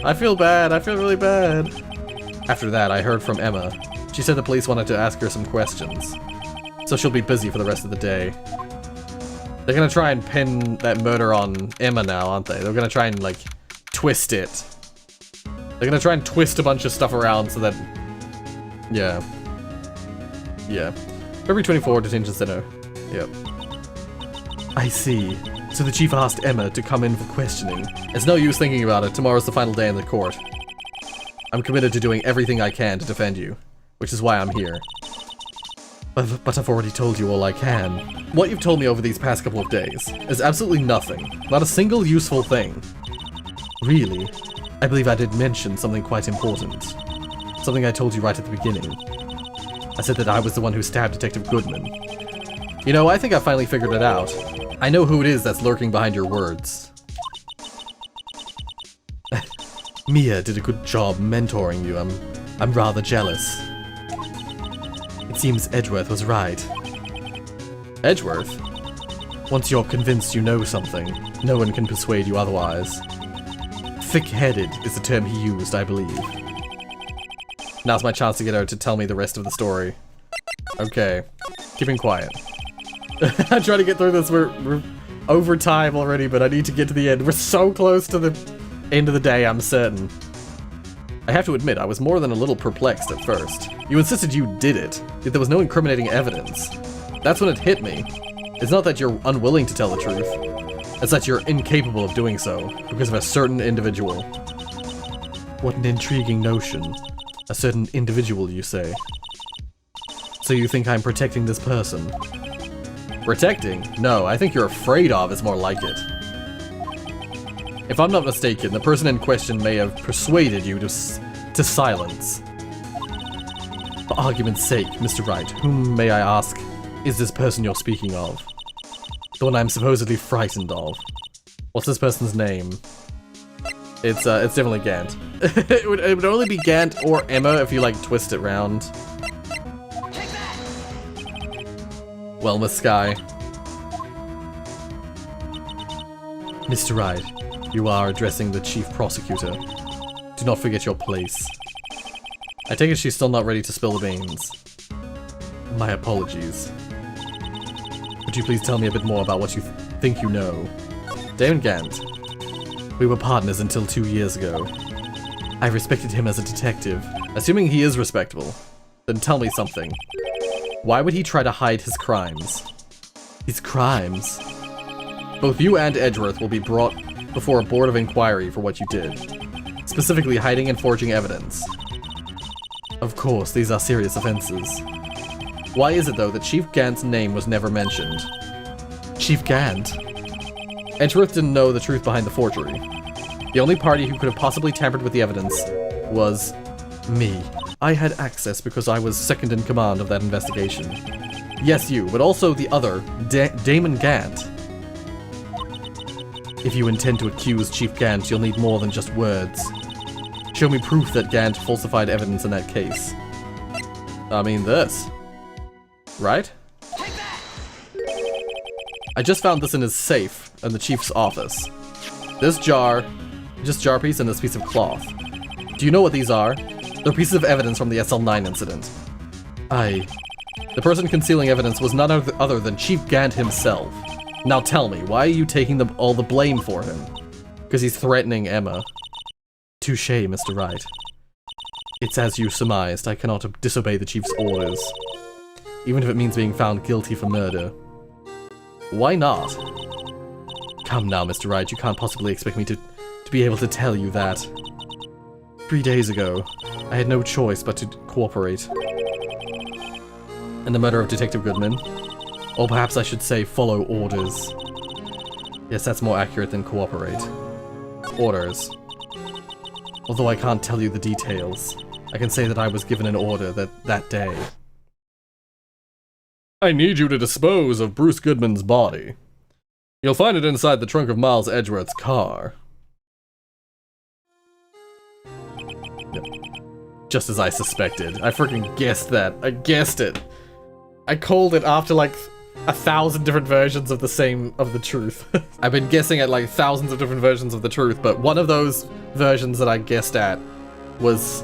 I feel bad. I feel really bad. After that, I heard from Emma. She said the police wanted to ask her some questions, so she'll be busy for the rest of the day. They're gonna try and pin that murder on Emma now, aren't they? They're gonna try and, like, twist it. They're gonna try and twist a bunch of stuff around so that... Yeah. Yeah. February 24, detention center. Yep. I see. So the chief asked Emma to come in for questioning. It's no use thinking about it. Tomorrow's the final day in the court. I'm committed to doing everything I can to defend you, which is why I'm here. But I've already told you all I can. What you've told me over these past couple of days is absolutely nothing. Not a single useful thing. Really? I believe I did mention something quite important. Something I told you right at the beginning. I said that I was the one who stabbed Detective Goodman. You know, I think I finally figured it out. I know who it is that's lurking behind your words. Mia did a good job mentoring you. I'm rather jealous. It seems Edgeworth was right. Edgeworth? Once you're convinced you know something, no one can persuade you otherwise. Thick-headed is the term he used, I believe. Now's my chance to get her to tell me the rest of the story. Okay. Keeping quiet. I'm trying to get through this. We're over time already, but I need to get to the end. We're so close to the end of the day, I'm certain. I have to admit, I was more than a little perplexed at first. You insisted you did it, yet there was no incriminating evidence. That's when it hit me. It's not that you're unwilling to tell the truth. It's that you're incapable of doing so, because of a certain individual. What an intriguing notion. A certain individual, you say. So you think I'm protecting this person? Protecting? No, I think you're afraid of is more like it. If I'm not mistaken, the person in question may have persuaded you to silence. For argument's sake, Mr. Wright, whom, may I ask, is this person you're speaking of? The one I'm supposedly frightened of. What's this person's name? It's definitely Gant. it would only be Gant or Emma if you, like, twist it round. Well, Miss Sky. Mr. Wright, you are addressing the chief prosecutor. Do not forget your place. I take it she's still not ready to spill the beans. My apologies. Would you please tell me a bit more about what you think you know? Damon Gant. We were partners until 2 years ago. I respected him as a detective. Assuming he is respectable, then tell me something. Why would he try to hide his crimes? His crimes? Both you and Edgeworth will be brought before a board of inquiry for what you did. Specifically hiding and forging evidence. Of course, these are serious offenses. Why is it, though, that Chief Gant's name was never mentioned? Chief Gant? Edgeworth didn't know the truth behind the forgery. The only party who could have possibly tampered with the evidence was me. I had access because I was second in command of that investigation. Yes, you, but also the other, Damon Gant. If you intend to accuse Chief Gant, you'll need more than just words. Show me proof that Gant falsified evidence in that case. I mean this. Right? I just found this in his safe in the chief's office. This jar piece and this piece of cloth. Do you know what these are? They're pieces of evidence from the SL9 incident. The person concealing evidence was none other than Chief Gant himself. Now tell me, why are you taking all the blame for him? Because he's threatening Emma. Touché, Mr. Wright. It's as you surmised, I cannot disobey the chief's orders. Even if it means being found guilty for murder. Why not? Come now, Mr. Wright, you can't possibly expect me to be able to tell you that. 3 days ago, I had no choice but to cooperate. In the murder of Detective Goodman. Or perhaps I should say follow orders. Yes, that's more accurate than cooperate. Orders. Although I can't tell you the details, I can say that I was given an order that day. I need you to dispose of Bruce Goodman's body. You'll find it inside the trunk of Miles Edgeworth's car. Yep. Just as I suspected. I freaking guessed that. I guessed it. I called it after like 1,000 different versions of the truth. I've been guessing at like thousands of different versions of the truth, but one of those versions that I guessed at was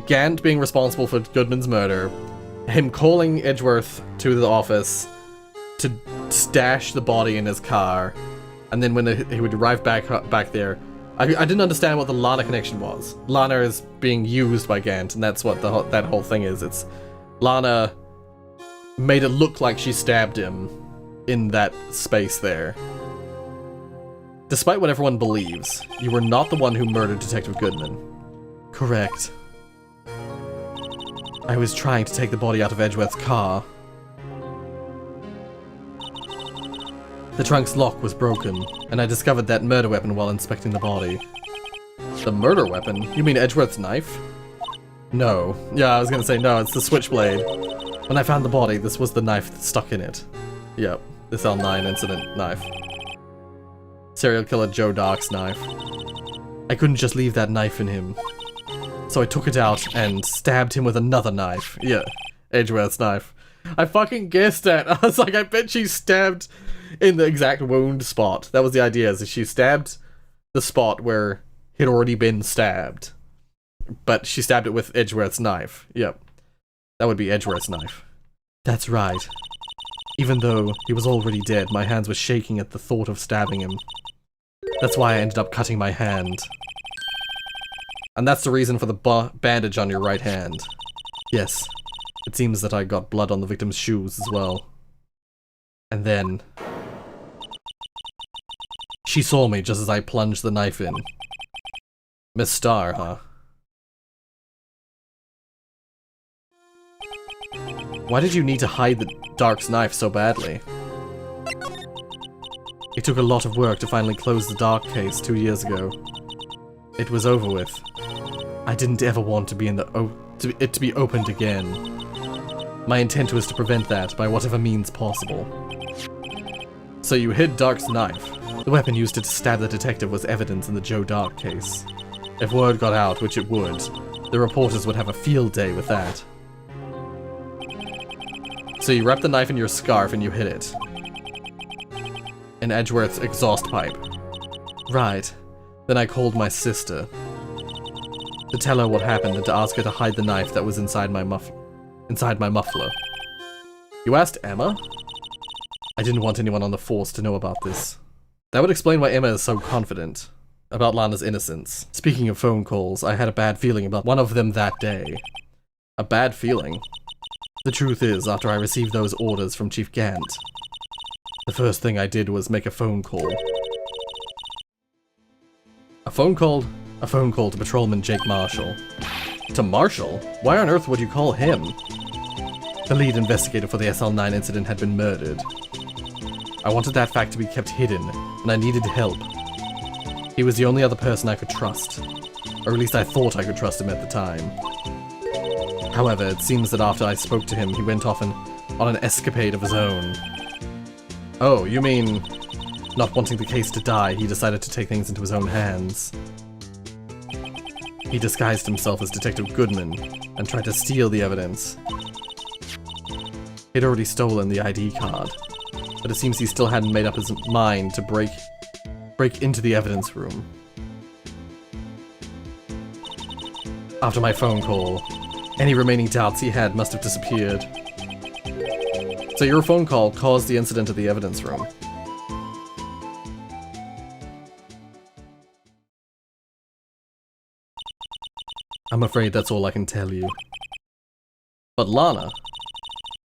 Gant being responsible for Goodman's murder, him calling Edgeworth to the office to stash the body in his car, and then when he would arrive back there, I didn't understand what the Lana connection was. Lana is being used by Gant, and that's what that whole thing is. It's Lana made it look like she stabbed him in that space there. Despite what everyone believes, you were not the one who murdered Detective Goodman. Correct. I was trying to take the body out of Edgeworth's car. The trunk's lock was broken, and I discovered that murder weapon while inspecting the body. The murder weapon? You mean Edgeworth's knife? No. Yeah, I was gonna say no, it's the switchblade. When I found the body, this was the knife that stuck in it. Yep, this L9 incident knife. Serial killer Joe Dark's knife. I couldn't just leave that knife in him. So I took it out and stabbed him with another knife. Yeah, Edgeworth's knife. I fucking guessed that. I was like, I bet she stabbed in the exact wound spot. That was the idea, is she stabbed the spot where he'd already been stabbed. But she stabbed it with Edgeworth's knife. Yep. That would be Edgeworth's knife. That's right. Even though he was already dead, my hands were shaking at the thought of stabbing him. That's why I ended up cutting my hand. And that's the reason for the bandage on your right hand. Yes. It seems that I got blood on the victim's shoes as well. And then she saw me just as I plunged the knife in. Miss Starr, huh? Why did you need to hide the Dark's knife so badly? It took a lot of work to finally close the Dark case 2 years ago. It was over with. I didn't ever want to be it to be opened again. My intent was to prevent that by whatever means possible. So you hid Dark's knife. The weapon used to stab the detective was evidence in the Joe Dark case. If word got out, which it would, the reporters would have a field day with that. So you wrapped the knife in your scarf and you hid it. In Edgeworth's exhaust pipe. Right. Then I called my sister. To tell her what happened and to ask her to hide the knife that was inside my muffler. You asked Emma? I didn't want anyone on the force to know about this. That would explain why Emma is so confident about Lana's innocence. Speaking of phone calls, I had a bad feeling about one of them that day. A bad feeling? The truth is, after I received those orders from Chief Gant, the first thing I did was make a phone call. A phone call to Patrolman Jake Marshall. To Marshall? Why on earth would you call him? The lead investigator for the SL9 incident had been murdered. I wanted that fact to be kept hidden, and I needed help. He was the only other person I could trust. Or at least I thought I could trust him at the time. However, it seems that after I spoke to him, he went off on an escapade of his own. Oh, you mean, not wanting the case to die, he decided to take things into his own hands. He disguised himself as Detective Goodman and tried to steal the evidence. He'd already stolen the ID card, but it seems he still hadn't made up his mind to break into the evidence room. After my phone call, any remaining doubts he had must have disappeared. So your phone call caused the incident at the evidence room. I'm afraid that's all I can tell you. But Lana,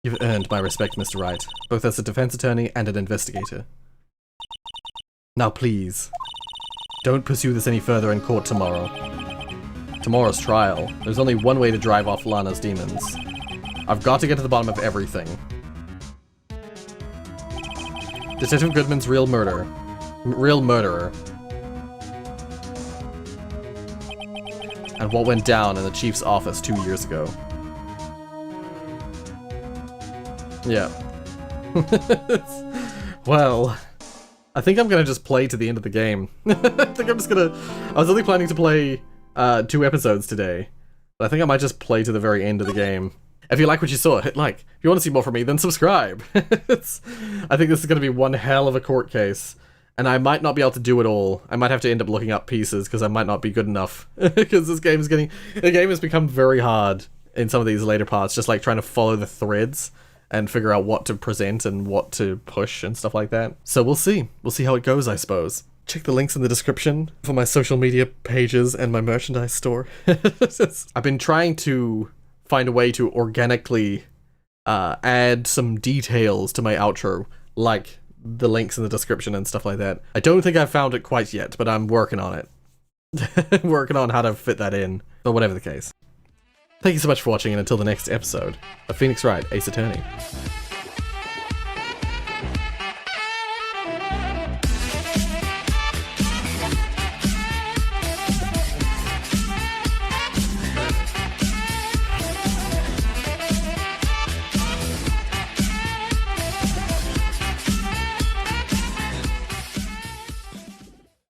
you've earned my respect, Mr. Wright, both as a defense attorney and an investigator. Now please, don't pursue this any further in court tomorrow. Tomorrow's trial. There's only one way to drive off Lana's demons. I've got to get to the bottom of everything. Detective Goodman's real murderer. And what went down in the chief's office 2 years ago. Yeah. Well, I think I'm gonna just play to the end of the game. I think I'm just gonna... I was only planning to play 2 episodes today, but I think I might just play to the very end of the game. If you like what you saw, hit like. If you want to see more from me, then subscribe. I think this is gonna be one hell of a court case, and I might not be able to do it all. I might have to end up looking up pieces, because I might not be good enough. Because this game is getting... The game has become very hard in some of these later parts, just like trying to follow the threads and figure out what to present and what to push and stuff like that. So we'll see. We'll see how it goes, I suppose. Check the links in the description for my social media pages and my merchandise store. I've been trying to find a way to organically add some details to my outro, like the links in the description and stuff like that. I don't think I've found it quite yet, but I'm working on it. Working on how to fit that in, but whatever the case. Thank you so much for watching, and until the next episode of Phoenix Wright, Ace Attorney.